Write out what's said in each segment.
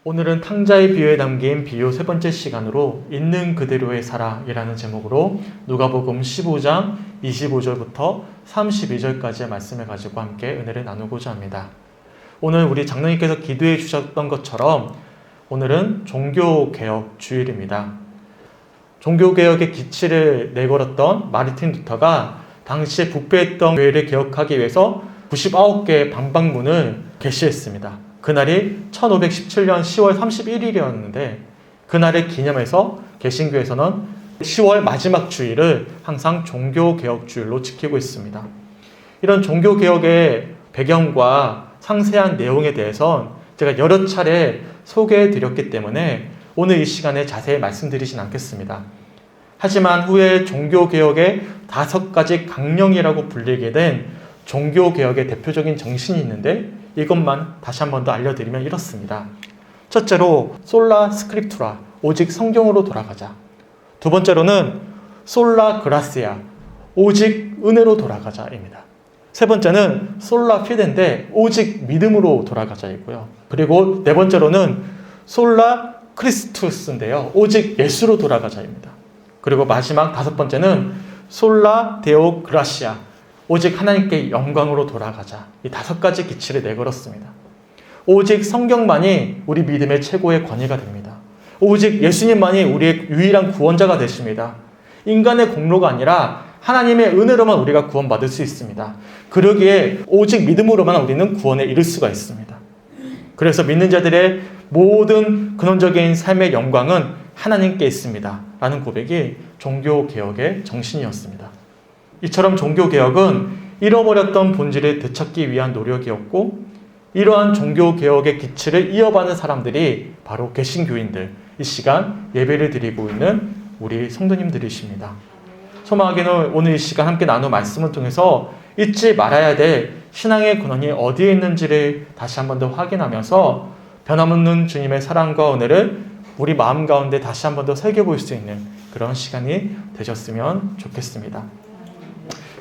오늘은 탕자의 비유에 담긴 비유 세 번째 시간으로 있는 그대로의 살아 이라는 제목으로 누가복음 15장 25절부터 32절까지의 말씀을 가지고 함께 은혜를 나누고자 합니다. 오늘 우리 장로님께서 기도해 주셨던 것처럼 오늘은 종교개혁 주일입니다. 종교개혁의 기치를 내걸었던 마르틴 루터가 당시에 부패했던 교회를 개혁하기 위해서 99개의 방방문을 게시했습니다. 그날이 1517년 10월 31일이었는데 그날을 기념해서 개신교에서는 10월 마지막 주일을 항상 종교개혁 주일로 지키고 있습니다. 이런 종교개혁의 배경과 상세한 내용에 대해선 제가 여러 차례 소개해 드렸기 때문에 오늘 이 시간에 자세히 말씀드리진 않겠습니다. 하지만 후에 종교개혁의 5가지 강령이라고 불리게 된 종교개혁의 대표적인 정신이 있는데 이것만 다시 한 번 더 알려드리면 이렇습니다. 첫째로 솔라 스크립투라, 오직 성경으로 돌아가자. 두 번째로는 솔라 그라시아, 오직 은혜로 돌아가자입니다. 세 번째는 솔라 피데인데 오직 믿음으로 돌아가자이고요. 그리고 네 번째로는 솔라 크리스투스인데요, 오직 예수로 돌아가자입니다. 그리고 마지막 5번째는 솔라 데오 그라시아, 오직 하나님께 영광으로 돌아가자. 이 5가지 기치를 내걸었습니다. 오직 성경만이 우리 믿음의 최고의 권위가 됩니다. 오직 예수님만이 우리의 유일한 구원자가 되십니다. 인간의 공로가 아니라 하나님의 은혜로만 우리가 구원받을 수 있습니다. 그러기에 오직 믿음으로만 우리는 구원에 이를 수가 있습니다. 그래서 믿는 자들의 모든 근원적인 삶의 영광은 하나님께 있습니다. 라는 고백이 종교개혁의 정신이었습니다. 이처럼 종교개혁은 잃어버렸던 본질을 되찾기 위한 노력이었고 이러한 종교개혁의 기치를 이어받는 사람들이 바로 개신교인들, 이 시간 예배를 드리고 있는 우리 성도님들이십니다. 소망하기는 오늘 이 시간 함께 나눈 말씀을 통해서 잊지 말아야 될 신앙의 근원이 어디에 있는지를 다시 한 번 더 확인하면서 변함없는 주님의 사랑과 은혜를 우리 마음 가운데 다시 한 번 더 새겨볼 수 있는 그런 시간이 되셨으면 좋겠습니다.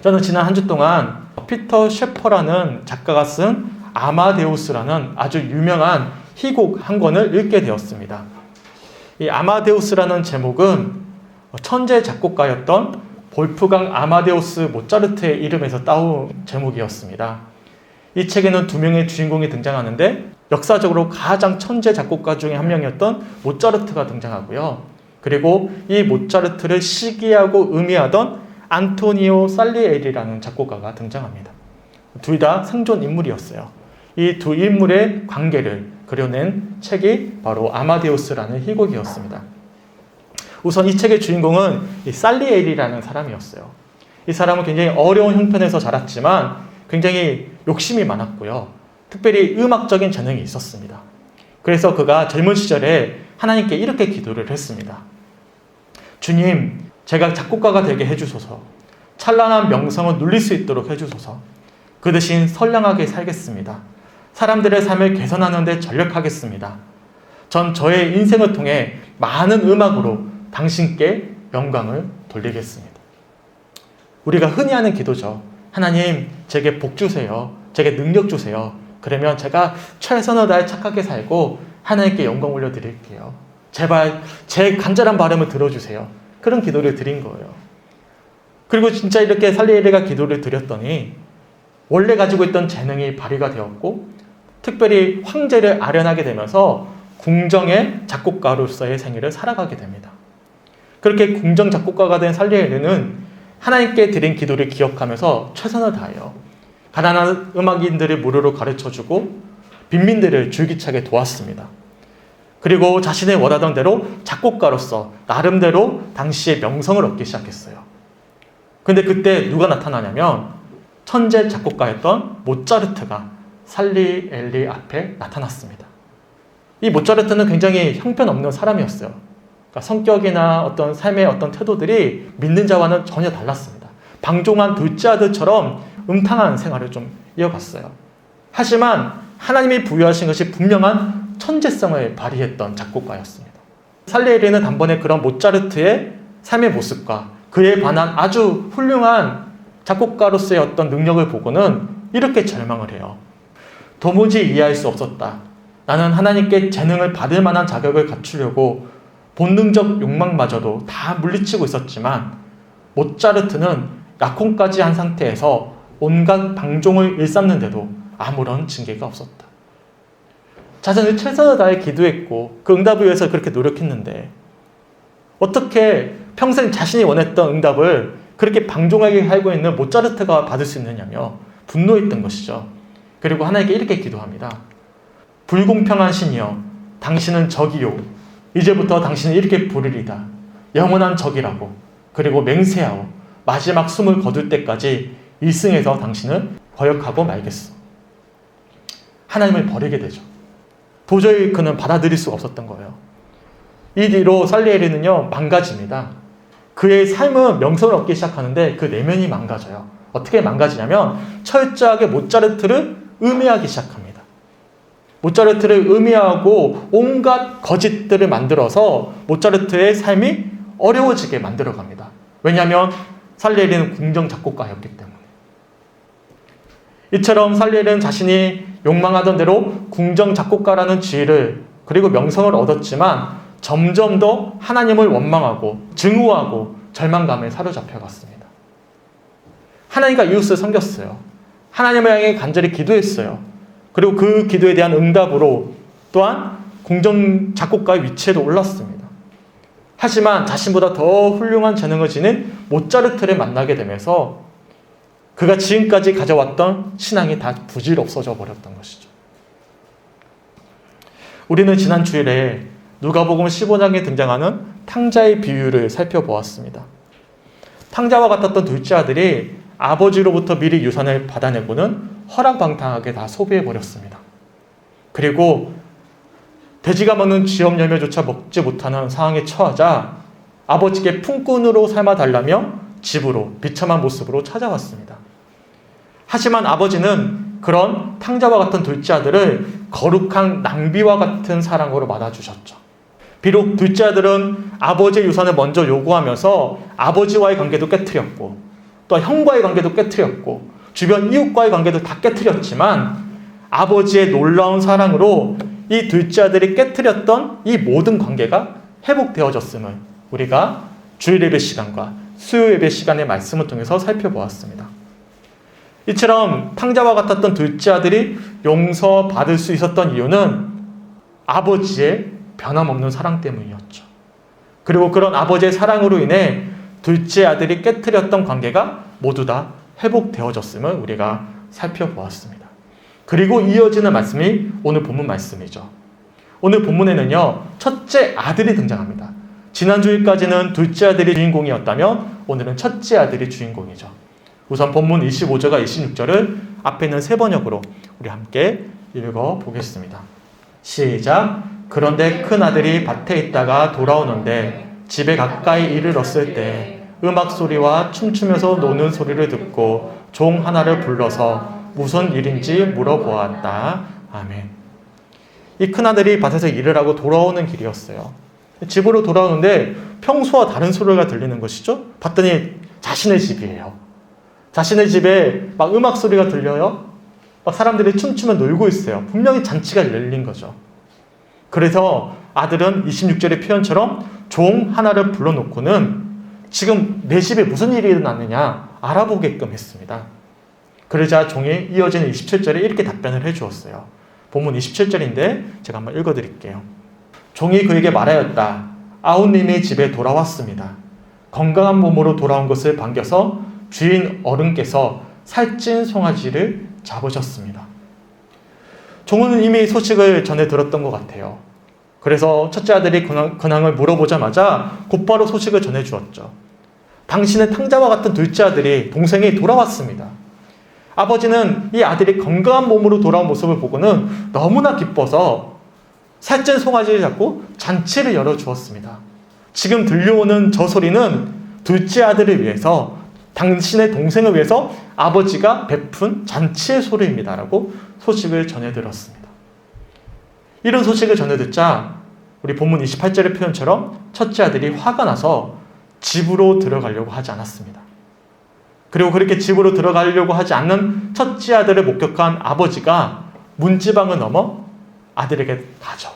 저는 지난 한 주 동안 피터 셰퍼라는 작가가 쓴 아마데우스라는 아주 유명한 희곡 한 권을 읽게 되었습니다. 이 아마데우스라는 제목은 천재 작곡가였던 볼프강 아마데우스 모차르트의 이름에서 따온 제목이었습니다. 이 책에는 2명의 주인공이 등장하는데 역사적으로 가장 천재 작곡가 중에 한 명이었던 모차르트가 등장하고요. 그리고 이 모차르트를 시기하고 의미하던 안토니오 살리에리라는 작곡가가 등장합니다. 둘 다 생존 인물이었어요. 이 두 인물의 관계를 그려낸 책이 바로 아마데우스라는 희곡이었습니다. 우선 이 책의 주인공은 이 살리에리라는 사람이었어요. 이 사람은 굉장히 어려운 형편에서 자랐지만 굉장히 욕심이 많았고요. 특별히 음악적인 재능이 있었습니다. 그래서 그가 젊은 시절에 하나님께 이렇게 기도를 했습니다. 주님, 제가 작곡가가 되게 해주소서. 찬란한 명성을 누릴 수 있도록 해주소서. 그 대신 선량하게 살겠습니다. 사람들의 삶을 개선하는 데 전력하겠습니다. 전 저의 인생을 통해 많은 음악으로 당신께 영광을 돌리겠습니다. 우리가 흔히 하는 기도죠. 하나님, 제게 복 주세요. 제게 능력 주세요. 그러면 제가 최선을 다해 착하게 살고 하나님께 영광 올려드릴게요. 제발 제 간절한 바람을 들어주세요. 그런 기도를 드린 거예요. 그리고 진짜 이렇게 살리에리가 기도를 드렸더니 원래 가지고 있던 재능이 발휘가 되었고 특별히 황제를 아련하게 되면서 궁정의 작곡가로서의 생애를 살아가게 됩니다. 그렇게 궁정 작곡가가 된 살리에리는 하나님께 드린 기도를 기억하면서 최선을 다해요. 가난한 음악인들을 무료로 가르쳐주고 빈민들을 줄기차게 도왔습니다. 그리고 자신의 원하던 대로 작곡가로서 나름대로 당시의 명성을 얻기 시작했어요. 근데 그때 누가 나타나냐면 천재 작곡가였던 모차르트가 살리에리 앞에 나타났습니다. 이 모차르트는 굉장히 형편없는 사람이었어요. 그러니까 성격이나 어떤 삶의 어떤 태도들이 믿는 자와는 전혀 달랐습니다. 방종한 둘째 아들처럼 음탕한 생활을 좀 이어갔어요. 하지만 하나님이 부여하신 것이 분명한 천재성을 발휘했던 작곡가였습니다. 살리에리는 단번에 그런 모차르트의 삶의 모습과 그에 반한 아주 훌륭한 작곡가로서의 어떤 능력을 보고는 이렇게 절망을 해요. 도무지 이해할 수 없었다. 나는 하나님께 재능을 받을 만한 자격을 갖추려고 본능적 욕망마저도 다 물리치고 있었지만 모차르트는 약혼까지 한 상태에서 온갖 방종을 일삼는데도 아무런 징계가 없었다. 자신의 최선을 다해 기도했고 그 응답을 위해서 그렇게 노력했는데 어떻게 평생 자신이 원했던 응답을 그렇게 방종하게 살고 있는 모차르트가 받을 수 있느냐며 분노했던 것이죠. 그리고 하나님께 이렇게 기도합니다. 불공평한 신이여, 당신은 적이요. 이제부터 당신은 이렇게 부르리다. 영원한 적이라고. 그리고 맹세하오. 마지막 숨을 거둘 때까지 일승에서 당신을 거역하고 말겠어. 하나님을 버리게 되죠. 도저히 그는 받아들일 수가 없었던 거예요. 이 뒤로 살리에리는요, 망가집니다. 그의 삶은 명성을 얻기 시작하는데 그 내면이 망가져요. 어떻게 망가지냐면 철저하게 모차르트를 음해하기 시작합니다. 모차르트를 음해하고 온갖 거짓들을 만들어서 모차르트의 삶이 어려워지게 만들어갑니다. 왜냐하면 살리에리는 궁정 작곡가였기 때문에. 이처럼 살리에리는 자신이 욕망하던 대로 궁정 작곡가라는 지위를 그리고 명성을 얻었지만 점점 더 하나님을 원망하고 증오하고 절망감에 사로잡혀갔습니다. 하나님과 이웃을 섬겼어요. 하나님을 향해 간절히 기도했어요. 그리고 그 기도에 대한 응답으로 또한 궁정 작곡가의 위치에도 올랐습니다. 하지만 자신보다 더 훌륭한 재능을 지닌 모차르트를 만나게 되면서 그가 지금까지 가져왔던 신앙이 다 부질없어져 버렸던 것이죠. 우리는 지난 주일에 누가복음 15장에 등장하는 탕자의 비유를 살펴보았습니다. 탕자와 같았던 둘째 아들이 아버지로부터 미리 유산을 받아내고는 허랑방탕하게 다 소비해버렸습니다. 그리고 돼지가 먹는 쥐업 열매조차 먹지 못하는 상황에 처하자 아버지께 품꾼으로 삼아달라며 집으로 비참한 모습으로 찾아왔습니다. 하지만 아버지는 그런 탕자와 같은 둘째 아들을 거룩한 낭비와 같은 사랑으로 맞아주셨죠. 비록 둘째 아들은 아버지의 유산을 먼저 요구하면서 아버지와의 관계도 깨트렸고 또 형과의 관계도 깨트렸고 주변 이웃과의 관계도 다 깨트렸지만 아버지의 놀라운 사랑으로 이 둘째 아들이 깨트렸던 이 모든 관계가 회복되어졌음을 우리가 주일 예배 시간과 수요 예배 시간의 말씀을 통해서 살펴보았습니다. 이처럼 탕자와 같았던 둘째 아들이 용서받을 수 있었던 이유는 아버지의 변함없는 사랑 때문이었죠. 그리고 그런 아버지의 사랑으로 인해 둘째 아들이 깨트렸던 관계가 모두 다 회복되어졌음을 우리가 살펴보았습니다. 그리고 이어지는 말씀이 오늘 본문 말씀이죠. 오늘 본문에는요, 첫째 아들이 등장합니다. 지난주일까지는 둘째 아들이 주인공이었다면 오늘은 첫째 아들이 주인공이죠. 우선 본문 25절과 26절을 앞에 있는 세 번역으로 우리 함께 읽어보겠습니다. 시작. 그런데 큰 아들이 밭에 있다가 돌아오는데 집에 가까이 이르렀을 때 음악 소리와 춤추면서 노는 소리를 듣고 종 하나를 불러서 무슨 일인지 물어보았다. 아멘. 이 큰아들이 밭에서 일을 하고 돌아오는 길이었어요. 집으로 돌아오는데 평소와 다른 소리가 들리는 것이죠. 봤더니 자신의 집이에요. 자신의 집에 막 음악 소리가 들려요. 막 사람들이 춤추며 놀고 있어요. 분명히 잔치가 열린 거죠. 그래서 아들은 26절의 표현처럼 종 하나를 불러놓고는 지금 내 집에 무슨 일이 일어났느냐 알아보게끔 했습니다. 그러자 종이 이어지는 27절에 이렇게 답변을 해주었어요. 본문 27절인데 제가 한번 읽어드릴게요. 종이 그에게 말하였다. 아우님이 집에 돌아왔습니다. 건강한 몸으로 돌아온 것을 반겨서 주인 어른께서 살찐 송아지를 잡으셨습니다. 종은 이미 소식을 전해 들었던 것 같아요. 그래서 첫째 아들이 근황을 물어보자마자 곧바로 소식을 전해 주었죠. 당신의 탕자와 같은 둘째 아들이 동생이 돌아왔습니다. 아버지는 이 아들이 건강한 몸으로 돌아온 모습을 보고는 너무나 기뻐서 살찐 송아지를 잡고 잔치를 열어주었습니다. 지금 들려오는 저 소리는 둘째 아들을 위해서 당신의 동생을 위해서 아버지가 베푼 잔치의 소리입니다. 라고 소식을 전해들었습니다. 이런 소식을 전해듣자 우리 본문 28절의 표현처럼 첫째 아들이 화가 나서 집으로 들어가려고 하지 않았습니다. 그리고 그렇게 집으로 들어가려고 하지 않는 첫째 아들을 목격한 아버지가 문지방을 넘어 아들에게 가죠.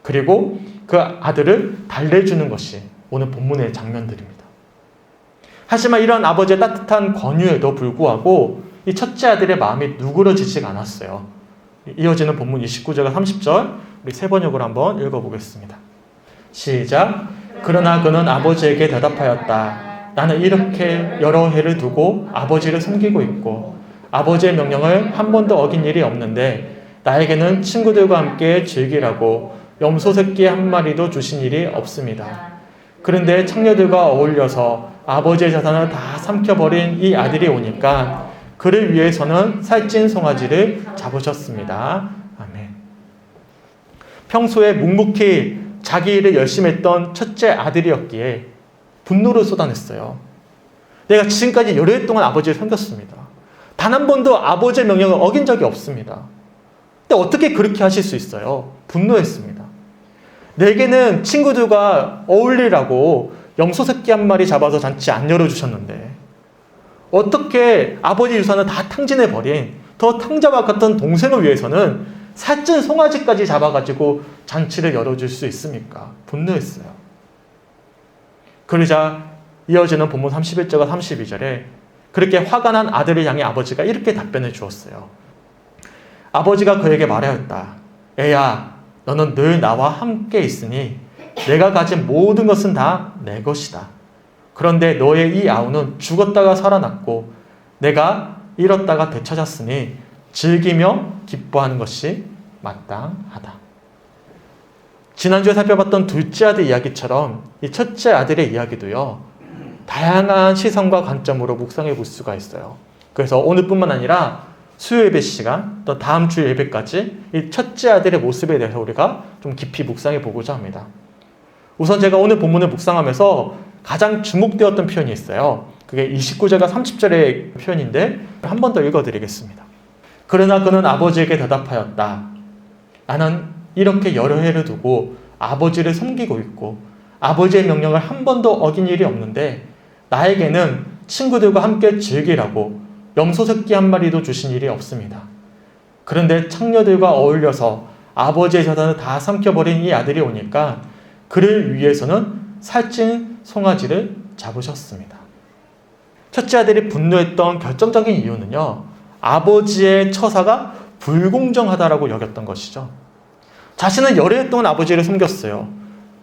그리고 그 아들을 달래주는 것이 오늘 본문의 장면들입니다. 하지만 이런 아버지의 따뜻한 권유에도 불구하고 이 첫째 아들의 마음이 누그러지지가 않았어요. 이어지는 본문 29절과 30절 우리 세 번역으로 한번 읽어보겠습니다. 시작. 그러나 그는 아버지에게 대답하였다. 나는 이렇게 여러 해를 두고 아버지를 섬기고 있고 아버지의 명령을 한 번도 어긴 일이 없는데 나에게는 친구들과 함께 즐기라고 염소 새끼 한 마리도 주신 일이 없습니다. 그런데 창녀들과 어울려서 아버지의 자산을 다 삼켜버린 이 아들이 오니까 그를 위해서는 살찐 송아지를 잡으셨습니다. 아멘. 평소에 묵묵히 자기 일을 열심히 했던 첫째 아들이었기에 분노를 쏟아냈어요. 내가 지금까지 여러 해 동안 아버지를 섬겼습니다. 단 한 번도 아버지의 명령을 어긴 적이 없습니다. 근데 어떻게 그렇게 하실 수 있어요? 분노했습니다. 내게는 친구들과 어울리라고 염소 새끼 한 마리 잡아서 잔치 안 열어주셨는데 어떻게 아버지 유산을 다 탕진해버린 더 탕자와 같은 동생을 위해서는 살찐 송아지까지 잡아가지고 잔치를 열어줄 수 있습니까? 분노했어요. 그러자 이어지는 본문 31절과 32절에 그렇게 화가 난 아들을 향해 아버지가 이렇게 답변을 주었어요. 아버지가 그에게 말하였다. 애야, 너는 늘 나와 함께 있으니 내가 가진 모든 것은 다 내 것이다. 그런데 너의 이 아우는 죽었다가 살아났고 내가 잃었다가 되찾았으니 즐기며 기뻐하는 것이 마땅하다. 지난주에 살펴봤던 둘째 아들 이야기처럼 이 첫째 아들의 이야기도요. 다양한 시선과 관점으로 묵상해 볼 수가 있어요. 그래서 오늘뿐만 아니라 수요 예배 시간, 또 다음 주 예배까지 이 첫째 아들의 모습에 대해서 우리가 좀 깊이 묵상해 보고자 합니다. 우선 제가 오늘 본문을 묵상하면서 가장 주목되었던 표현이 있어요. 그게 29절과 30절의 표현인데 한 번 더 읽어드리겠습니다. 그러나 그는 아버지에게 대답하였다. 나는 이렇게 여러 해를 두고 아버지를 섬기고 있고 아버지의 명령을 한 번도 어긴 일이 없는데 나에게는 친구들과 함께 즐기라고 염소 새끼 한 마리도 주신 일이 없습니다. 그런데 창녀들과 어울려서 아버지의 자산을 다 삼켜버린 이 아들이 오니까 그를 위해서는 살찐 송아지를 잡으셨습니다. 첫째 아들이 분노했던 결정적인 이유는요. 아버지의 처사가 불공정하다라고 여겼던 것이죠. 자신은 여러 해 동안 아버지를 섬겼어요.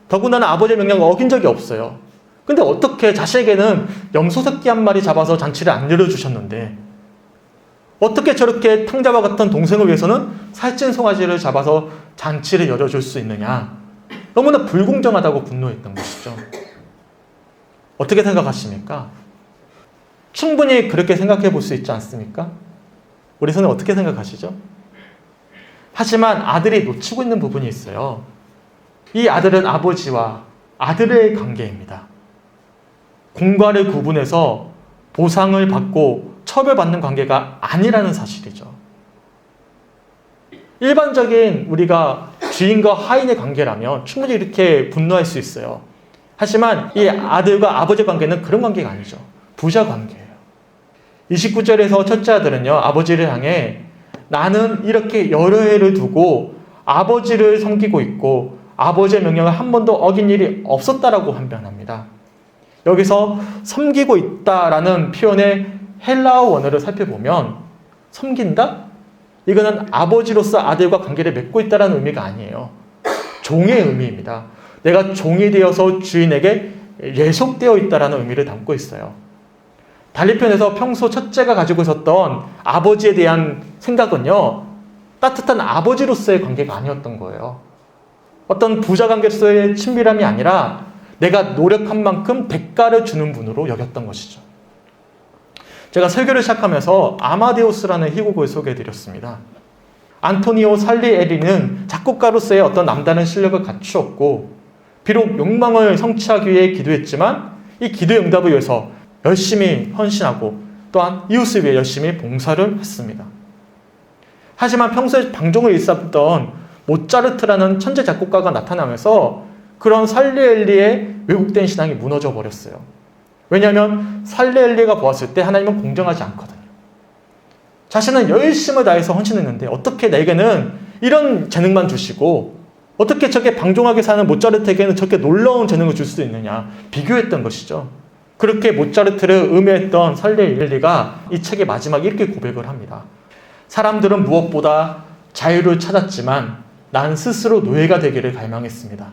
더군다나 아버지의 명령을 어긴 적이 없어요. 근데 어떻게 자신에게는 염소 새끼 한 마리 잡아서 잔치를 안 열어주셨는데 어떻게 저렇게 탕자와 같은 동생을 위해서는 살찐 송아지를 잡아서 잔치를 열어줄 수 있느냐. 너무나 불공정하다고 분노했던 것이죠. 어떻게 생각하십니까? 충분히 그렇게 생각해 볼 수 있지 않습니까? 우리 선생님 어떻게 생각하시죠? 하지만 아들이 놓치고 있는 부분이 있어요. 이 아들은 아버지와 아들의 관계입니다. 공과를 구분해서 보상을 받고 처벌받는 관계가 아니라는 사실이죠. 일반적인 우리가 주인과 하인의 관계라면 충분히 이렇게 분노할 수 있어요. 하지만 이 아들과 아버지의 관계는 그런 관계가 아니죠. 부자 관계예요. 29절에서 첫째 아들은요, 아버지를 향해 나는 이렇게 여러 해를 두고 아버지를 섬기고 있고 아버지의 명령을 한 번도 어긴 일이 없었다라고 한변합니다. 여기서 섬기고 있다라는 표현의 헬라어 원어를 살펴보면 섬긴다? 이거는 아버지로서 아들과 관계를 맺고 있다는 의미가 아니에요. 종의 의미입니다. 내가 종이 되어서 주인에게 예속되어 있다는 의미를 담고 있어요. 달리 표현해서 평소 첫째가 가지고 있었던 아버지에 대한 생각은요. 따뜻한 아버지로서의 관계가 아니었던 거예요. 어떤 부자 관계로서의 친밀함이 아니라 내가 노력한 만큼 대가를 주는 분으로 여겼던 것이죠. 제가 설교를 시작하면서 아마데우스라는 희곡을 소개해드렸습니다. 안토니오 살리에리는 작곡가로서의 어떤 남다른 실력을 갖추었고 비록 욕망을 성취하기 위해 기도했지만 이 기도의 응답을 위해서 열심히 헌신하고 또한 이웃을 위해 열심히 봉사를 했습니다. 하지만 평소에 방종을 일삼던 모차르트라는 천재 작곡가가 나타나면서 그런 살리엘리의 왜곡된 신앙이 무너져 버렸어요. 왜냐하면 살리엘리가 보았을 때 하나님은 공정하지 않거든요. 자신은 열심을 다해서 헌신했는데 어떻게 내게는 이런 재능만 주시고 어떻게 저렇게 방종하게 사는 모차르트에게는 저렇게 놀라운 재능을 줄 수 있느냐 비교했던 것이죠. 그렇게 모차르트를 음해했던 살리엘리가 이 책의 마지막에 이렇게 고백을 합니다. 사람들은 무엇보다 자유를 찾았지만 난 스스로 노예가 되기를 갈망했습니다.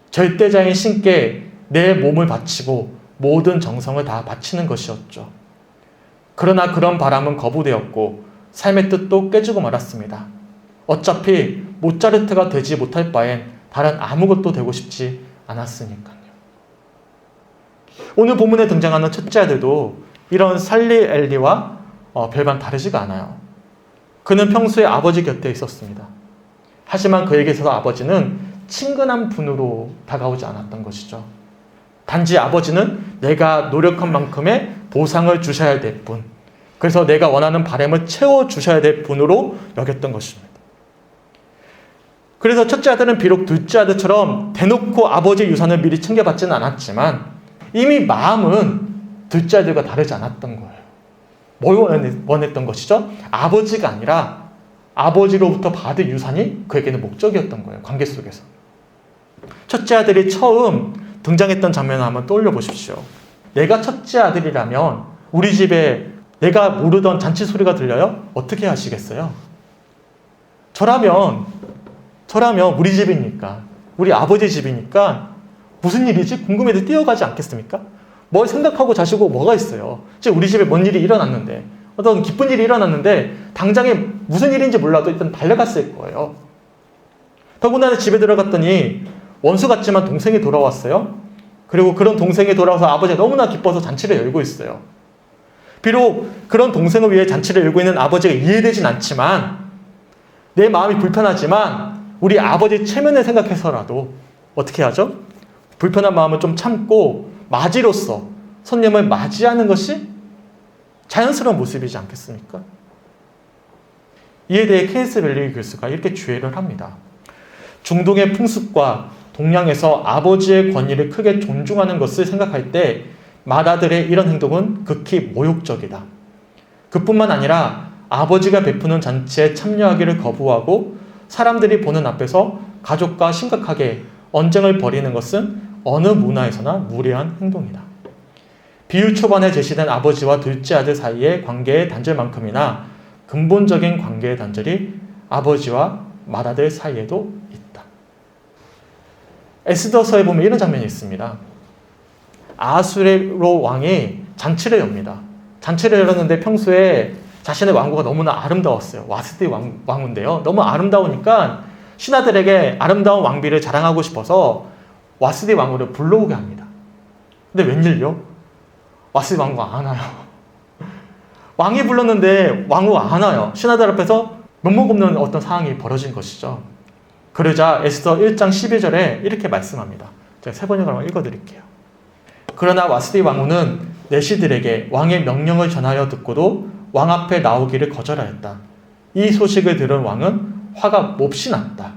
절대자인 신께 내 몸을 바치고 모든 정성을 다 바치는 것이었죠. 그러나 그런 바람은 거부되었고 삶의 뜻도 깨지고 말았습니다. 어차피 모차르트가 되지 못할 바엔 다른 아무것도 되고 싶지 않았으니까요. 오늘 본문에 등장하는 첫째 아들도 이런 살리엘리와 별반 다르지가 않아요. 그는 평소에 아버지 곁에 있었습니다. 하지만 그에게 있어서 아버지는 친근한 분으로 다가오지 않았던 것이죠. 단지 아버지는 내가 노력한 만큼의 보상을 주셔야 될 분, 그래서 내가 원하는 바람을 채워주셔야 될 분으로 여겼던 것입니다. 그래서 첫째 아들은 비록 둘째 아들처럼 대놓고 아버지의 유산을 미리 챙겨받지는 않았지만 이미 마음은 둘째 아들과 다르지 않았던 거예요. 뭘 원했던 것이죠? 아버지가 아니라 아버지로부터 받은 유산이 그에게는 목적이었던 거예요. 관계 속에서. 첫째 아들이 처음 등장했던 장면을 한번 떠올려 보십시오. 내가 첫째 아들이라면 우리 집에 내가 모르던 잔치 소리가 들려요? 어떻게 하시겠어요? 저라면 우리 집이니까, 우리 아버지 집이니까 무슨 일이지? 궁금해서 뛰어가지 않겠습니까? 뭘 생각하고 자시고 뭐가 있어요? 지금 우리 집에 뭔 일이 일어났는데, 어떤 기쁜 일이 일어났는데 당장에 무슨 일인지 몰라도 일단 달려갔을 거예요. 더군다나 집에 들어갔더니 원수 같지만 동생이 돌아왔어요. 그리고 그런 동생이 돌아와서 아버지가 너무나 기뻐서 잔치를 열고 있어요. 비록 그런 동생을 위해 잔치를 열고 있는 아버지가 이해되진 않지만 내 마음이 불편하지만 우리 아버지 체면을 생각해서라도 어떻게 하죠? 불편한 마음을 좀 참고 맞이로서 손님을 맞이하는 것이 자연스러운 모습이지 않겠습니까? 이에 대해 케니스 벨리 교수가 이렇게 주의를 합니다. 중동의 풍습과 동양에서 아버지의 권위를 크게 존중하는 것을 생각할 때 맏아들의 이런 행동은 극히 모욕적이다. 그뿐만 아니라 아버지가 베푸는 잔치에 참여하기를 거부하고 사람들이 보는 앞에서 가족과 심각하게 언쟁을 벌이는 것은 어느 문화에서나 무례한 행동이다. 비유 초반에 제시된 아버지와 둘째 아들 사이의 관계의 단절만큼이나 근본적인 관계의 단절이 아버지와 맏아들 사이에도 있다. 에스더서에 보면 이런 장면이 있습니다. 아하수에로 왕이 잔치를 엽니다. 잔치를 열었는데 평소에 자신의 왕후가 너무나 아름다웠어요. 와스디 왕후인데요. 너무 아름다우니까 신하들에게 아름다운 왕비를 자랑하고 싶어서 와스디 왕후를 불러오게 합니다. 근데 웬일요? 와스디 왕후가 안 와요. 왕이 불렀는데 왕후가 안 와요. 신하들 앞에서 면목 없는 어떤 상황이 벌어진 것이죠. 그러자 에스더 1장 12절에 이렇게 말씀합니다. 제가 세 번역을 한번 읽어드릴게요. 그러나 와스디 왕후는 내시들에게 왕의 명령을 전하여 듣고도 왕 앞에 나오기를 거절하였다. 이 소식을 들은 왕은 화가 몹시 났다.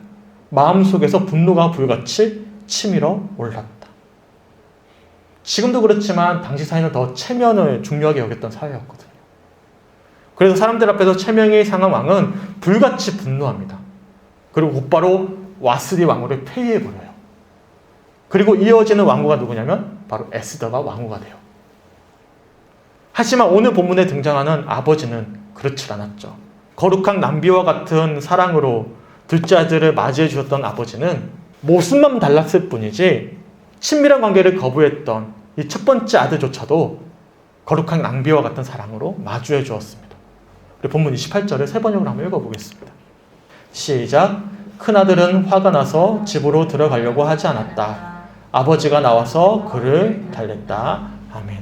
마음속에서 분노가 불같이 치밀어 올랐다. 지금도 그렇지만 당시 사회는 더 체면을 중요하게 여겼던 사회였거든요. 그래서 사람들 앞에서 체면이 상한 왕은 불같이 분노합니다. 그리고 곧바로 와스디 왕후를 폐위해버려요. 그리고 이어지는 왕후가 누구냐면 바로 에스더가 왕후가 돼요. 하지만 오늘 본문에 등장하는 아버지는 그렇지 않았죠. 거룩한 낭비와 같은 사랑으로 둘째 아들을 맞이해 주셨던 아버지는 모습만 달랐을 뿐이지 친밀한 관계를 거부했던 이 첫 번째 아들조차도 거룩한 낭비와 같은 사랑으로 마주해 주었습니다. 우리 본문 28절을 세 번역으로 한번 읽어보겠습니다. 시작. 큰아들은 화가 나서 집으로 들어가려고 하지 않았다. 아버지가 나와서 그를 달랬다. 아멘.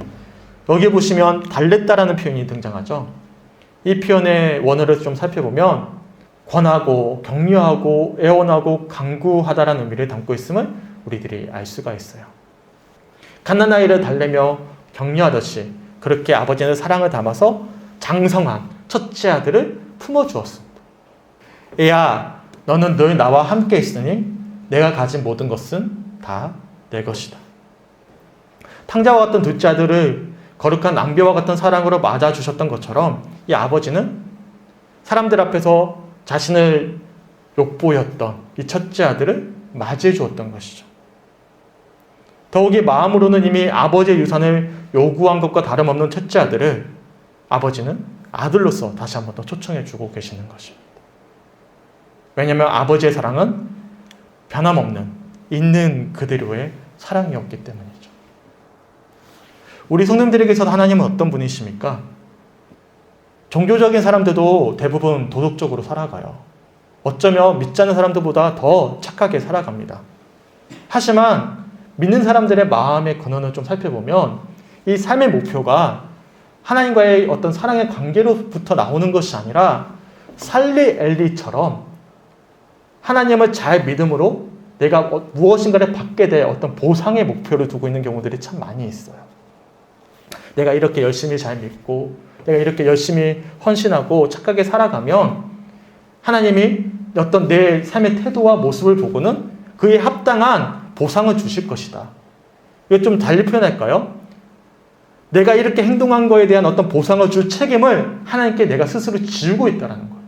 여기 보시면 달랬다라는 표현이 등장하죠. 이 표현의 원어를 좀 살펴보면 권하고 격려하고 애원하고 강구하다라는 의미를 담고 있음을 우리들이 알 수가 있어요. 갓난아이를 달래며 격려하듯이 그렇게 아버지는 사랑을 담아서 장성한 첫째 아들을 품어주었습니다. 애야, 너는 늘 나와 함께 있으니 내가 가진 모든 것은 다 내 것이다. 탕자와 같은 둘째 아들을 거룩한 낭비와 같은 사랑으로 맞아주셨던 것처럼 이 아버지는 사람들 앞에서 자신을 욕보였던 이 첫째 아들을 맞이해 주었던 것이죠. 더욱이 마음으로는 이미 아버지의 유산을 요구한 것과 다름없는 첫째 아들을 아버지는 아들로서 다시 한 번 더 초청해 주고 계시는 것입니다. 왜냐하면 아버지의 사랑은 변함없는 있는 그대로의 사랑이었기 때문이죠. 우리 성도님들에게서 하나님은 어떤 분이십니까? 종교적인 사람들도 대부분 도덕적으로 살아가요. 어쩌면 믿지 않는 사람들보다 더 착하게 살아갑니다. 하지만 믿는 사람들의 마음의 근원을 좀 살펴보면 이 삶의 목표가 하나님과의 어떤 사랑의 관계로부터 나오는 것이 아니라 살리 엘리처럼 하나님을 잘 믿음으로 내가 무엇인가를 받게 될 어떤 보상의 목표를 두고 있는 경우들이 참 많이 있어요. 내가 이렇게 열심히 잘 믿고 내가 이렇게 열심히 헌신하고 착하게 살아가면 하나님이 어떤 내 삶의 태도와 모습을 보고는 그에 합당한 보상을 주실 것이다. 이거 좀 달리 표현할까요? 내가 이렇게 행동한 거에 대한 어떤 보상을 줄 책임을 하나님께 내가 스스로 지우고 있다는 거예요.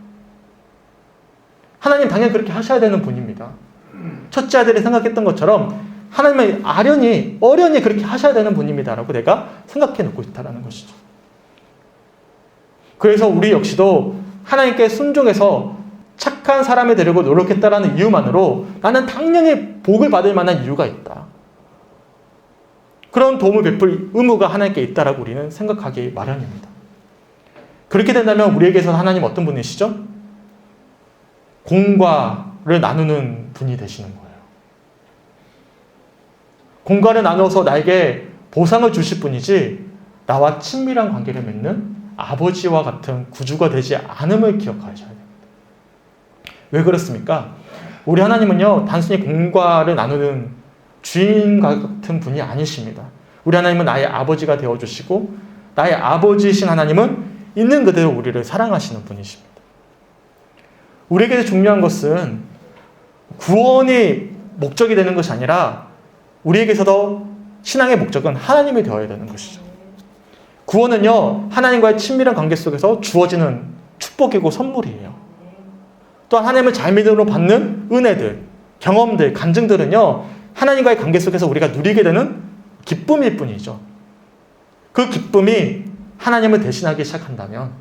하나님 당연히 그렇게 하셔야 되는 분입니다. 첫째 아들이 생각했던 것처럼 하나님은 어련히 그렇게 하셔야 되는 분입니다라고 내가 생각해 놓고 있다는 것이죠. 그래서 우리 역시도 하나님께 순종해서 착한 사람이 되려고 노력했다라는 이유만으로 나는 당연히 복을 받을 만한 이유가 있다. 그런 도움을 베풀 의무가 하나님께 있다라고 우리는 생각하기 마련입니다. 그렇게 된다면 우리에게서 하나님 어떤 분이시죠? 공과를 나누는 분이 되시는 거예요. 공과를 나눠서 나에게 보상을 주실 분이지 나와 친밀한 관계를 맺는 아버지와 같은 구주가 되지 않음을 기억하셔야 됩니다. 왜 그렇습니까? 우리 하나님은요, 단순히 공과를 나누는 주인과 같은 분이 아니십니다. 우리 하나님은 나의 아버지가 되어주시고 나의 아버지이신 하나님은 있는 그대로 우리를 사랑하시는 분이십니다. 우리에게 중요한 것은 구원이 목적이 되는 것이 아니라 우리에게서도 신앙의 목적은 하나님이 되어야 되는 것이죠. 구원은요, 하나님과의 친밀한 관계 속에서 주어지는 축복이고 선물이에요. 또한 하나님을 잘 믿음으로 받는 은혜들, 경험들, 간증들은요, 하나님과의 관계 속에서 우리가 누리게 되는 기쁨일 뿐이죠. 그 기쁨이 하나님을 대신하기 시작한다면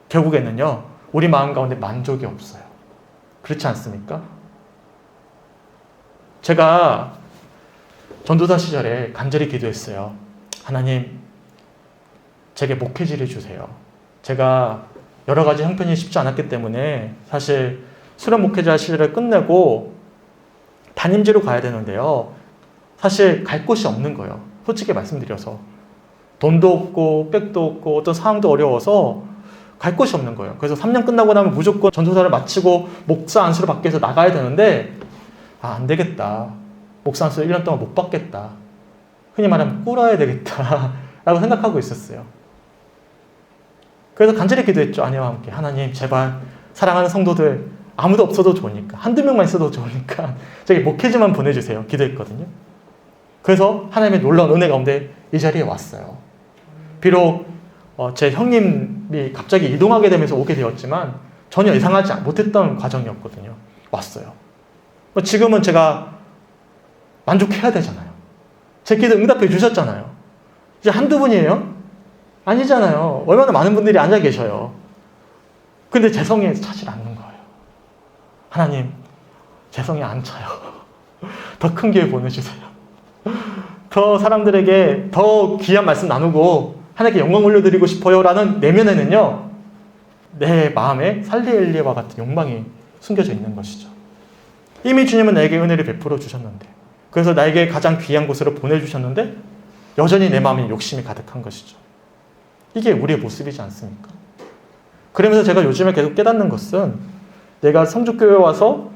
결국에는요, 우리 마음 가운데 만족이 없어요. 그렇지 않습니까? 제가 전도사 시절에 간절히 기도했어요. 하나님, 제게 목회지를 주세요. 제가 여러 가지 형편이 쉽지 않았기 때문에 사실 수련 목회자 시절을 끝내고 담임지로 가야 되는데요. 사실 갈 곳이 없는 거예요. 솔직히 말씀드려서. 돈도 없고 백도 없고 어떤 상황도 어려워서 갈 곳이 없는 거예요. 그래서 3년 끝나고 나면 무조건 전도사를 마치고 목사 안수를 받기 위해서 나가야 되는데 안 되겠다. 목사 안수 1년 동안 못 받겠다. 흔히 말하면 꿇어야 되겠다 라고 생각하고 있었어요. 그래서 간절히 기도했죠. 아내와 함께. 하나님, 제발 사랑하는 성도들 아무도 없어도 좋으니까, 한두 명만 있어도 좋으니까 저기 목회지만 보내주세요. 기도했거든요. 그래서 하나님의 놀라운 은혜 가운데 이 자리에 왔어요. 비록 제 형님이 갑자기 이동하게 되면서 오게 되었지만 전혀 예상하지 못했던 과정이었거든요. 왔어요. 지금은 제가 만족해야 되잖아요. 제 기도 응답해 주셨잖아요. 이제 한두 분이에요? 아니잖아요. 얼마나 많은 분들이 앉아 계셔요. 근데 제 성에 차질 않는 거예요. 하나님, 제 성에 안 차요. 더 큰 교회 보내주세요. 더 사람들에게 더 귀한 말씀 나누고 하나님께 영광 올려드리고 싶어요 라는 내면에는요, 내 마음에 살리엘리와 같은 욕망이 숨겨져 있는 것이죠. 이미 주님은 나에게 은혜를 베풀어 주셨는데, 그래서 나에게 가장 귀한 곳으로 보내주셨는데 여전히 내 마음에 욕심이 가득한 것이죠. 이게 우리의 모습이지 않습니까? 그러면서 제가 요즘에 계속 깨닫는 것은, 내가 성주교회에 와서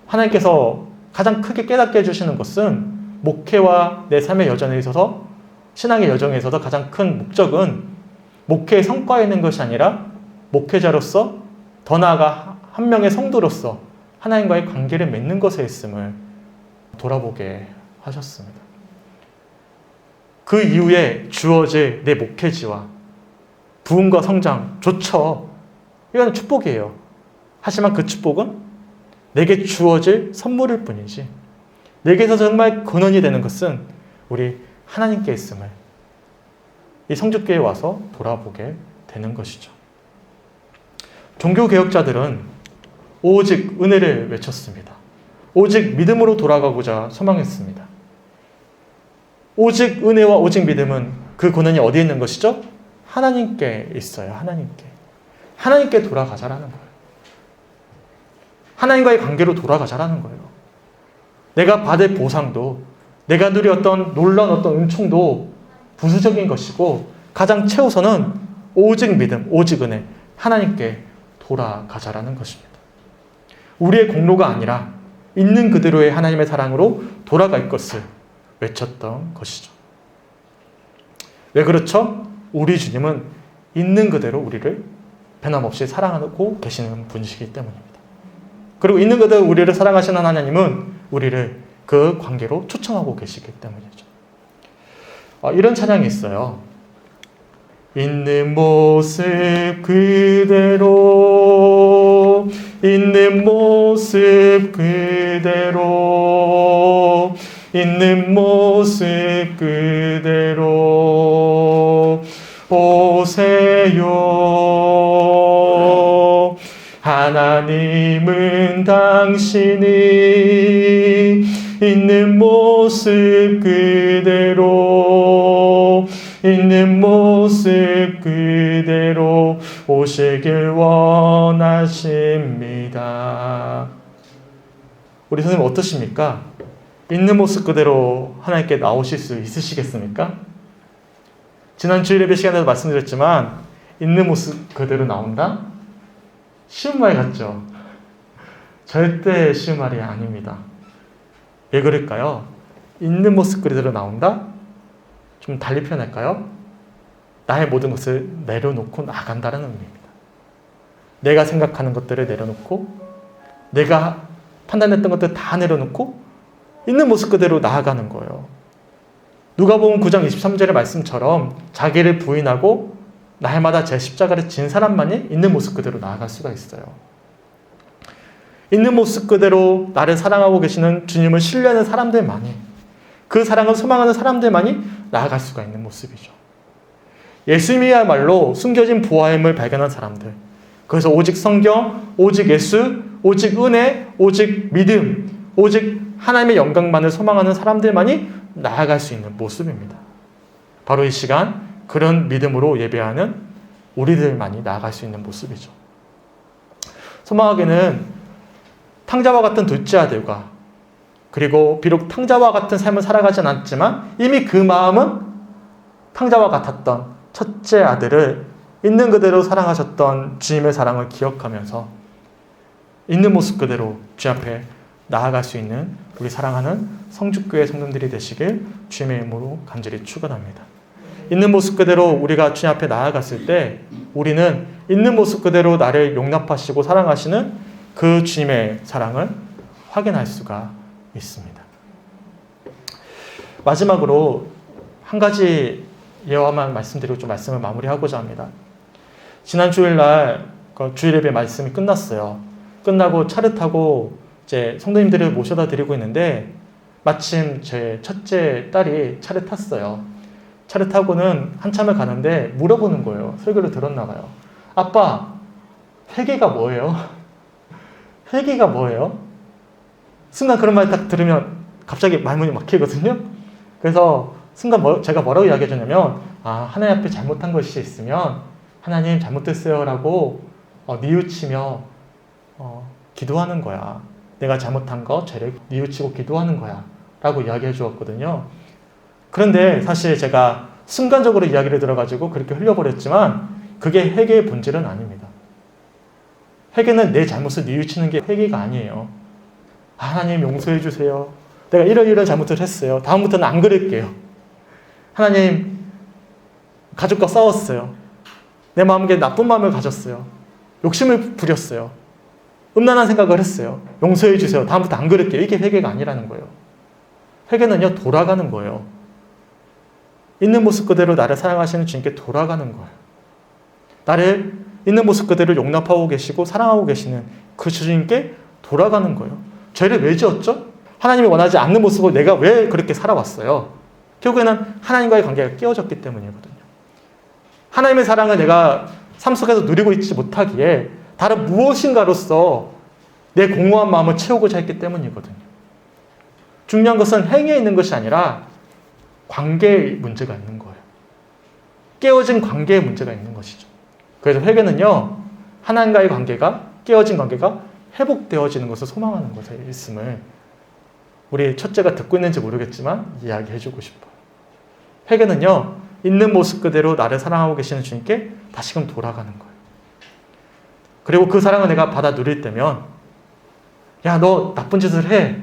하나님께서 가장 크게 깨닫게 해주시는 것은 목회와 내 삶의 여정에 있어서, 신앙의 여정에 있어서 가장 큰 목적은 목회의 성과에 있는 것이 아니라 목회자로서, 더 나아가 한 명의 성도로서 하나님과의 관계를 맺는 것에 있음을 돌아보게 하셨습니다. 그 이후에 주어질 내 목회지와 부흥과 성장 좋죠. 이건 축복이에요. 하지만 그 축복은 내게 주어질 선물일 뿐이지 내게서 정말 근원이 되는 것은 우리 하나님께 있음을 이 성주교회에 와서 돌아보게 되는 것이죠. 종교개혁자들은 오직 은혜를 외쳤습니다. 오직 믿음으로 돌아가고자 소망했습니다. 오직 은혜와 오직 믿음은 그 근원이 어디에 있는 것이죠? 하나님께 있어요. 하나님께 돌아가자라는 거예요. 하나님과의 관계로 돌아가자라는 거예요. 내가 받을 보상도 내가 누렸던 놀라운 어떤 은총도 부수적인 것이고 가장 최우선은 오직 믿음, 오직 은혜, 하나님께 돌아가자라는 것입니다. 우리의 공로가 아니라 있는 그대로의 하나님의 사랑으로 돌아갈 것을 외쳤던 것이죠. 왜 그렇죠? 우리 주님은 있는 그대로 우리를 변함없이 사랑하고 계시는 분이시기 때문입니다. 그리고 있는 그대로 우리를 사랑하시는 하나님은 우리를 그 관계로 초청하고 계시기 때문이죠. 이런 찬양이 있어요. 있는 모습 그대로 있는 모습 그대로 있는 모습 그대로 오세요. 하나님은 당신이 있는 모습 그대로 있는 모습 그대로 오시길 원하십니다. 우리 선생님 어떠십니까? 있는 모습 그대로 하나님께 나오실 수 있으시겠습니까? 지난 주일 예배 시간에도 말씀드렸지만 있는 모습 그대로 나온다? 쉬운 말 같죠? 절대 쉬운 말이 아닙니다. 왜 그럴까요? 있는 모습 그대로 나온다? 좀 달리 표현할까요? 나의 모든 것을 내려놓고 나간다는 의미입니다. 내가 생각하는 것들을 내려놓고 내가 판단했던 것들 다 내려놓고 있는 모습 그대로 나아가는 거예요. 누가복음 9장 23절의 말씀처럼 자기를 부인하고 날마다 제 십자가를 진 사람만이 있는 모습 그대로 나아갈 수가 있어요. 있는 모습 그대로 나를 사랑하고 계시는 주님을 신뢰하는 사람들만이, 그 사랑을 소망하는 사람들만이 나아갈 수가 있는 모습이죠. 예수님이야말로 숨겨진 보화임을 발견한 사람들, 그래서 오직 성경, 오직 예수, 오직 은혜, 오직 믿음, 오직 하나님의 영광만을 소망하는 사람들만이 나아갈 수 있는 모습입니다. 바로 이 시간 그런 믿음으로 예배하는 우리들만이 나아갈 수 있는 모습이죠. 소망하게는 탕자와 같은 둘째 아들과, 그리고 비록 탕자와 같은 삶을 살아가진 않았지만 이미 그 마음은 탕자와 같았던 첫째 아들을 있는 그대로 사랑하셨던 주님의 사랑을 기억하면서 있는 모습 그대로 주 앞에 나아갈 수 있는 우리 사랑하는 성주교회 성도들이 되시길 주님의 이름으로 간절히 축원합니다. 있는 모습 그대로 우리가 주님 앞에 나아갔을 때 우리는 있는 모습 그대로 나를 용납하시고 사랑하시는 그 주님의 사랑을 확인할 수가 있습니다. 마지막으로 한 가지 예화만 말씀드리고 좀 말씀을 마무리하고자 합니다. 지난 주일날 주일 예배 말씀이 끝났어요. 끝나고 차를 타고 이제 성도님들을 모셔다 드리고 있는데 마침 제 첫째 딸이 차를 탔어요. 차를 타고는 한참을 가는데 물어보는 거예요. 설교를 들었나 봐요. 아빠, 회개가 뭐예요? 회개가 뭐예요? 순간 그런 말 딱 들으면 갑자기 말문이 막히거든요. 그래서 순간 제가 뭐라고 이야기해 주냐면, 하나님 앞에 잘못한 것이 있으면 하나님 잘못됐어요 라고 뉘우치며 기도하는 거야. 내가 잘못한 거 죄를 뉘우치고 기도하는 거야 라고 이야기해 주었거든요. 그런데 사실 제가 순간적으로 이야기를 들어가지고 그렇게 흘려버렸지만 그게 회개의 본질은 아닙니다. 회개는 내 잘못을 뉘우치는 게 회개가 아니에요. 하나님 용서해 주세요. 내가 이런 잘못을 했어요. 다음부터는 안 그럴게요. 하나님, 가족과 싸웠어요. 내 마음에 나쁜 마음을 가졌어요. 욕심을 부렸어요. 음란한 생각을 했어요. 용서해 주세요. 다음부터 안 그럴게요. 이게 회개가 아니라는 거예요. 회개는요, 돌아가는 거예요. 있는 모습 그대로 나를 사랑하시는 주님께 돌아가는 거예요. 나를 있는 모습 그대로 용납하고 계시고 사랑하고 계시는 그 주님께 돌아가는 거예요. 죄를 왜 지었죠? 하나님이 원하지 않는 모습으로 내가 왜 그렇게 살아왔어요? 결국에는 하나님과의 관계가 깨어졌기 때문이거든요. 하나님의 사랑을 내가 삶 속에서 누리고 있지 못하기에 다른 무엇인가로서 내 공허한 마음을 채우고자 했기 때문이거든요. 중요한 것은 행위에 있는 것이 아니라 관계에 문제가 있는 거예요. 깨어진 관계에 문제가 있는 것이죠. 그래서 회개는요, 하나님과의 관계가, 깨어진 관계가 회복되어지는 것을 소망하는 것에 있음을 우리 첫째가 듣고 있는지 모르겠지만 이야기해주고 싶어요. 회개는요, 있는 모습 그대로 나를 사랑하고 계시는 주님께 다시금 돌아가는 거예요. 그리고 그 사랑을 내가 받아 누릴 때면, 야, 너 나쁜 짓을 해.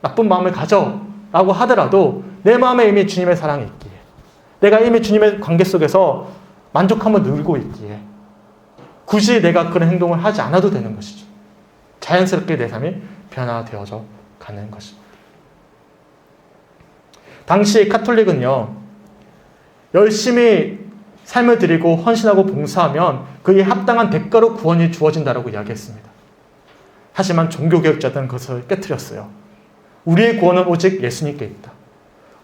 나쁜 마음을 가져. 라고 하더라도 내 마음에 이미 주님의 사랑이 있기에, 내가 이미 주님의 관계 속에서 만족함을 누리고 있기에 굳이 내가 그런 행동을 하지 않아도 되는 것이죠. 자연스럽게 내 삶이 변화되어져 가는 것입니다. 당시 카톨릭은요, 열심히 삶을 드리고 헌신하고 봉사하면 그에 합당한 대가로 구원이 주어진다라고 이야기했습니다. 하지만 종교개혁자들은 그것을 깨트렸어요. 우리의 구원은 오직 예수님께 있다.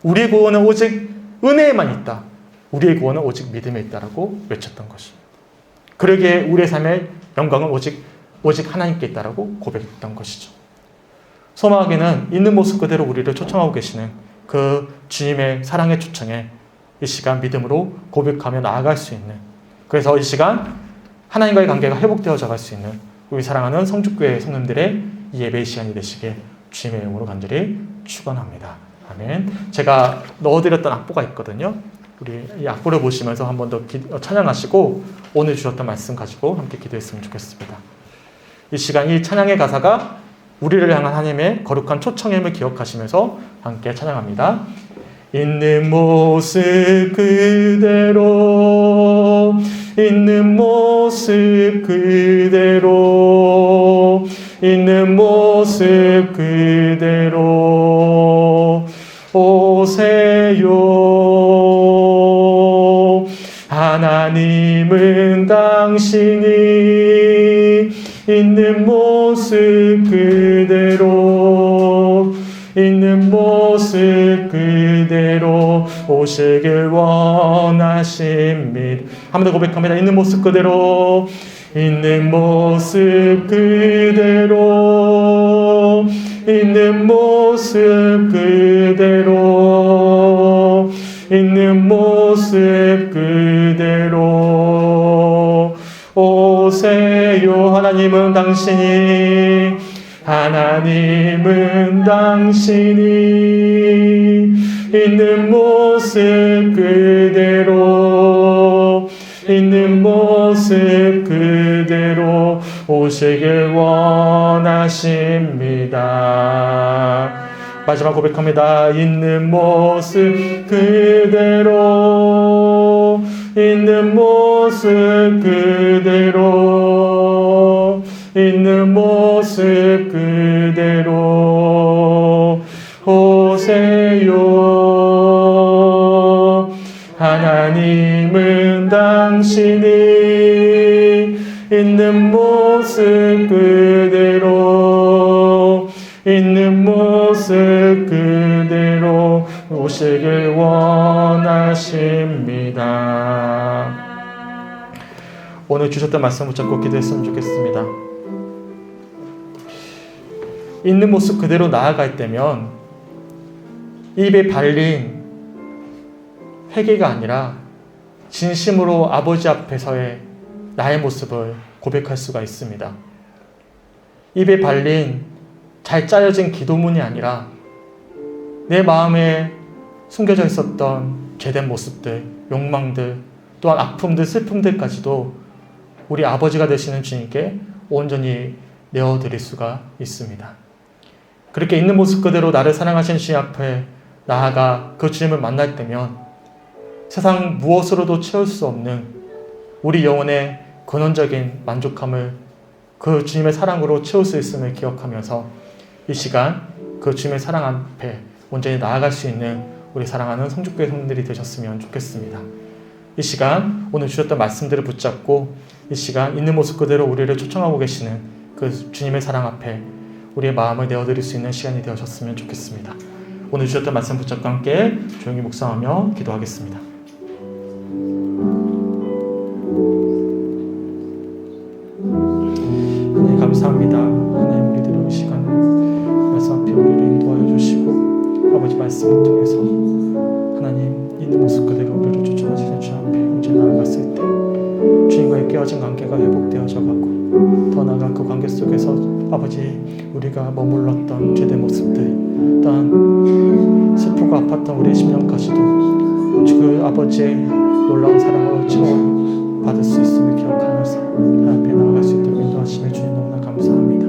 우리의 구원은 오직 은혜에만 있다. 우리의 구원은 오직 믿음에 있다라고 외쳤던 것입니다. 그러기에 우리의 삶의 영광은 오직 하나님께 있다라고 고백했던 것이죠. 소망하기는 있는 모습 그대로 우리를 초청하고 계시는 그 주님의 사랑의 초청에 이 시간 믿음으로 고백하며 나아갈 수 있는, 그래서 이 시간 하나님과의 관계가 회복되어져 갈 수 있는 우리 사랑하는 성주교회 성도님들의 이 예배의 시간이 되시길 주님의 이름으로 간절히 축원합니다. 아멘. 제가 넣어드렸던 악보가 있거든요. 우리 이 악보를 보시면서 한 번 더 찬양하시고 오늘 주셨던 말씀 가지고 함께 기도했으면 좋겠습니다. 이 시간 이 찬양의 가사가 우리를 향한 하나님의 거룩한 초청임을 기억하시면서 함께 찬양합니다. 있는 모습 그대로, 있는 모습 그대로, 있는 모습 그대로 오세요. 하나님은 당신이 있는 모습 그대로, 있는 모습 그대로 오시길 원하십니다. 한 번 더 고백합니다. 있는 모습 그대로, 있는 모습 그대로, 있는 모습 그대로, 있는 모습 그대로 오세요. 하나님은 당신이, 하나님은 당신이 있는 모습 그대로, 있는 모습 그대로 오시길 원하십니다. 마지막 고백합니다. 있는 모습 그대로, 있는 모습 그대로, 있는 모습 그대로 오세요. 하나님은 당신이 있는 모습 그대로, 있는 모습 그대로 오시길 원하십니다. 오늘 주셨던 말씀 붙잡고 기도했으면 좋겠습니다. 있는 모습 그대로 나아갈 때면 입에 발린 회개가 아니라 진심으로 아버지 앞에서의 나의 모습을 고백할 수가 있습니다. 입에 발린 잘 짜여진 기도문이 아니라 내 마음에 숨겨져 있었던 죄된 모습들, 욕망들, 또한 아픔들, 슬픔들까지도 우리 아버지가 되시는 주님께 온전히 내어드릴 수가 있습니다. 그렇게 있는 모습 그대로 나를 사랑하시는 주님 앞에 나아가 그 주님을 만날 때면 세상 무엇으로도 채울 수 없는 우리 영혼의 근원적인 만족함을 그 주님의 사랑으로 채울 수 있음을 기억하면서 이 시간 그 주님의 사랑 앞에 온전히 나아갈 수 있는 우리 사랑하는 성주교회 성도들이 되셨으면 좋겠습니다. 이 시간 오늘 주셨던 말씀들을 붙잡고 이 시간 있는 모습 그대로 우리를 초청하고 계시는 그 주님의 사랑 앞에 우리의 마음을 내어드릴 수 있는 시간이 되어졌으면 좋겠습니다. 오늘 주셨던 말씀 붙잡고 함께 조용히 묵상하며 기도하겠습니다. 하나님 감사합니다. 하나님 우리들의 시간을 말씀 앞에 우리를 인도하여 주시고 아버지 말씀을 통해서 하나님 있는 모습 그대로 우리를 쫓아가시는 주 앞에 이제 나아갔을 때 주님과의 깨어진 관계가 회복되어져 가고 더 나아가 그 관계 속에서 아버지 우리가 머물렀던 죄된 모습들 또한 슬프고 아팠던 우리의 심령까지도 그 아버지의 놀라운 사랑으로 채워받을 수 있음을 기억하면서 하나님 앞에 나아갈 수 있도록 인도하심에 주님 너무나 감사합니다.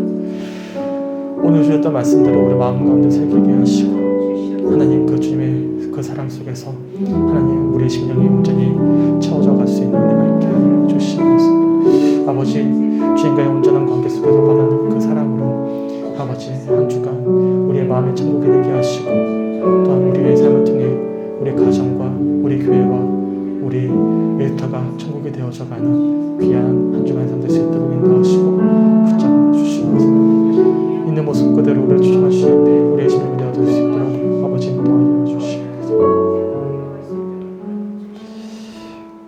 오늘 주셨던 말씀대로 우리 마음 가운데 새기게 하시고 하나님 그 주님의 그 사랑 속에서 하나님 우리의 심령이 온전히 채워져 갈 수 있는 은혜가 있게 하여 주시옵소서. 아버지 주님과의 온전한 관계 속에서 받는 그 사랑으로 아버지 한 주간 우리의 마음의 천국이 되게 하시고 또한 우리의 삶을 통해 우리 가정과 우리 교회와 우리 일터가 천국이 되어져 가는 귀한 한 주간의 삶 될 수 있도록 인도하시고 붙잡아 주시옵소서. 있는 모습 그대로 우리를 추천하 주시 앞에 우리의 심령을 내어드릴 수 있도록 아버지 인도하여 주시옵소서.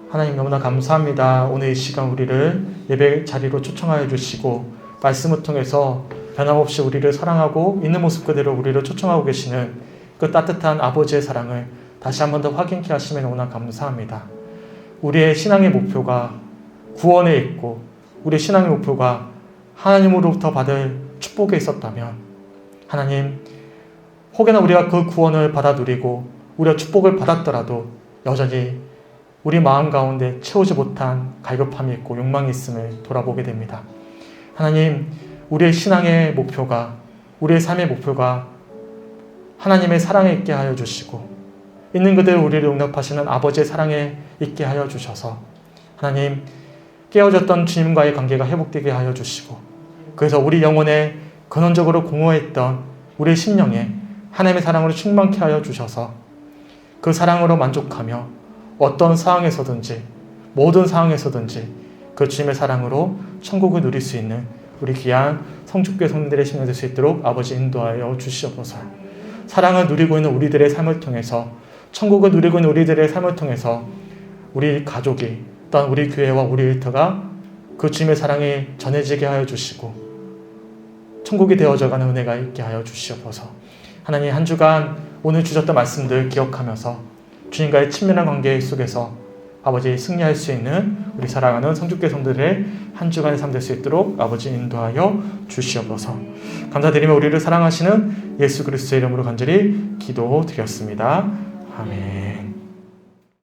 하나님 너무나 감사합니다. 오늘 이 시간 우리를 예배 자리로 초청하여 주시고 말씀을 통해서 변함없이 우리를 사랑하고 있는 모습 그대로 우리를 초청하고 계시는 그 따뜻한 아버지의 사랑을 다시 한 번 더 확인케 하시면 너무나 감사합니다. 우리의 신앙의 목표가 구원에 있고 우리의 신앙의 목표가 하나님으로부터 받을 축복에 있었다면 하나님 혹여나 우리가 그 구원을 받아 누리고 우리가 축복을 받았더라도 여전히 우리 마음 가운데 채우지 못한 갈급함이 있고 욕망이 있음을 돌아보게 됩니다. 하나님 우리의 신앙의 목표가 우리의 삶의 목표가 하나님의 사랑에 있게 하여 주시고 있는 그대로 우리를 용납하시는 아버지의 사랑에 있게 하여 주셔서 하나님 깨어졌던 주님과의 관계가 회복되게 하여 주시고 그래서 우리 영혼에 근원적으로 공허했던 우리의 심령에 하나님의 사랑으로 충만케 하여 주셔서 그 사랑으로 만족하며 어떤 상황에서든지 모든 상황에서든지 그 주님의 사랑으로 천국을 누릴 수 있는 우리 귀한 성축교회 성도들의 심령 될 수 있도록 아버지 인도하여 주시옵소서. 사랑을 누리고 있는 우리들의 삶을 통해서 천국을 누리고 있는 우리들의 삶을 통해서 우리 가족이 또한 우리 교회와 우리 일터가 그 주님의 사랑이 전해지게 하여 주시고 천국이 되어져가는 은혜가 있게 하여 주시옵소서. 하나님 한 주간 오늘 주셨던 말씀들 기억하면서 주님과의 친밀한 관계 속에서 아버지 승리할 수 있는 우리 사랑하는 성축교회 성도들의 한 주간의 삶 될 수 있도록 아버지 인도하여 주시옵소서. 감사드리며 우리를 사랑하시는 예수 그리스도의 이름으로 간절히 기도드렸습니다. 아멘.